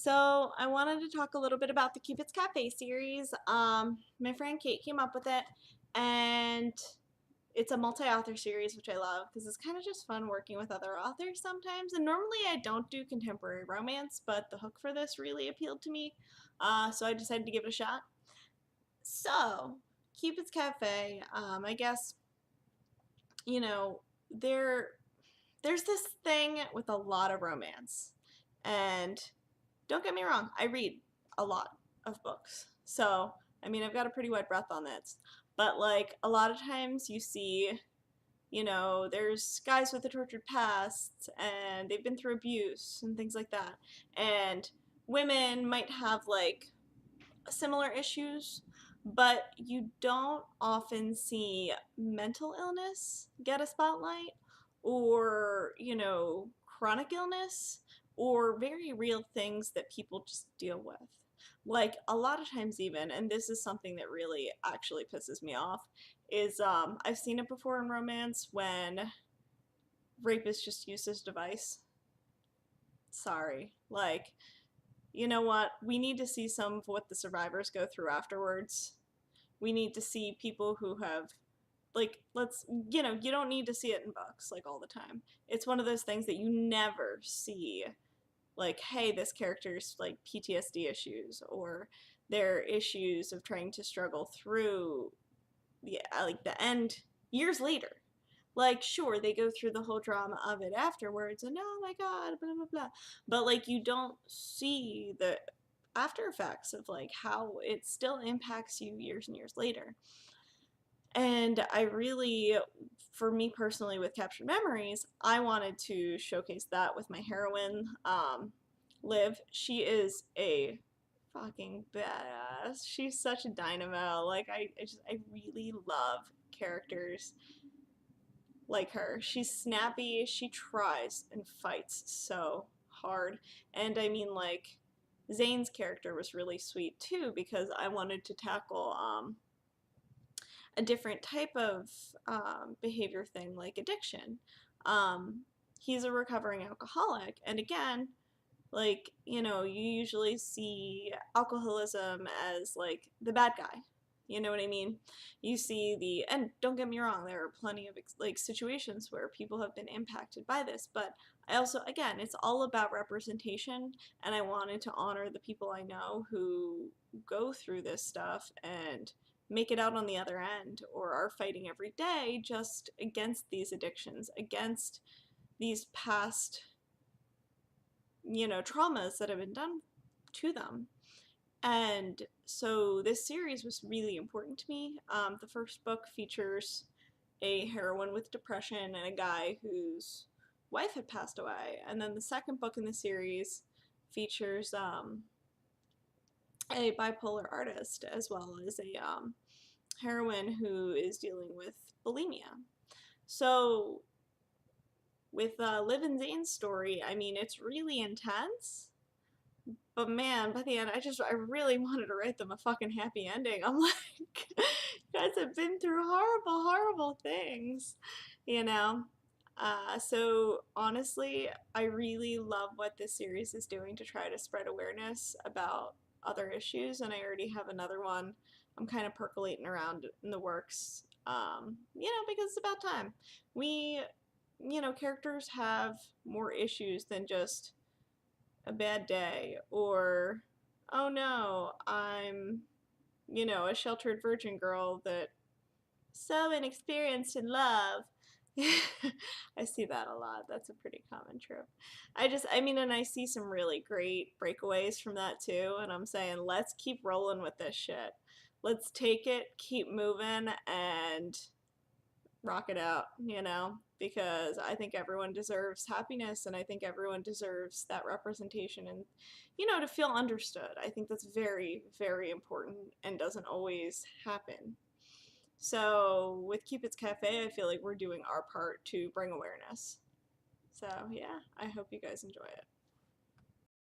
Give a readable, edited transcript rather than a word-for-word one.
So I wanted to talk a little bit about the Cupid's Cafe series. My friend Kate came up with it, and it's a multi-author series, which I love because it's kind of just fun working with other authors sometimes. And normally I don't do contemporary romance, but the hook for this really appealed to me, so I decided to give it a shot. So Cupid's Cafe, I guess you know there there's this thing with a lot of romance, and don't get me wrong, I read a lot of books. So, I mean, I've got a pretty wide breadth on this. But, like, a lot of times you see, there's guys with a tortured past and they've been through abuse and things like that. And women might have, like, similar issues, but you don't often see mental illness get a spotlight or, chronic illness or very real things that people just deal with. Like a lot of times even, and this is something that really actually pisses me off, is I've seen it before in romance when rape is just used as a device. Sorry. Like, you know what? We need to see some of what the survivors go through afterwards. We need to see people who have, like, you don't need to see it in books, like, all the time. It's one of those things that you never see, like, hey, this character's, like, PTSD issues, or their issues of trying to struggle through the end years later. Like, sure, they go through the whole drama of it afterwards, and oh my god, blah, blah, blah. But, like, you don't see the after effects of, like, how it still impacts you years and years later. And I really, for me personally, with Captured Memories, I wanted to showcase that with my heroine, Liv. She is a fucking badass. She's such a dynamo. Like, I really love characters like her. She's snappy, she tries and fights so hard. And I mean, like, Zane's character was really sweet too because I wanted to tackle a different type of behavior thing like addiction. Um, he's a recovering alcoholic, and again, like, you usually see alcoholism as like the bad guy. You know what I mean? You see and don't get me wrong, there are plenty of like situations where people have been impacted by this, but I also, again, it's all about representation, and I wanted to honor the people I know who go through this stuff and make it out on the other end or are fighting every day just against these addictions, against these past traumas that have been done to them. And so this series was really important to me. The first book features a heroine with depression and a guy whose wife had passed away. And then the second book in the series features a bipolar artist as well as a heroine who is dealing with bulimia. So with Liv and Zane's story, I mean, it's really intense. But man, by the end, I really wanted to write them a fucking happy ending. I'm like, you guys have been through horrible, horrible things, you know? So honestly, I really love what this series is doing to try to spread awareness about other issues, and I already have another one I'm kind of percolating around in the works, because it's about time. We, characters have more issues than just a bad day or, oh no, I'm, a sheltered virgin girl that so inexperienced in love. I see that a lot. That's a pretty common trope. And I see some really great breakaways from that too, and I'm saying, let's keep rolling with this shit. Let's take it, keep moving, and rock it out, because I think everyone deserves happiness, and I think everyone deserves that representation and, to feel understood. I think that's very, very important and doesn't always happen. So with Cupid's Cafe, I feel like we're doing our part to bring awareness. So yeah, I hope you guys enjoy it.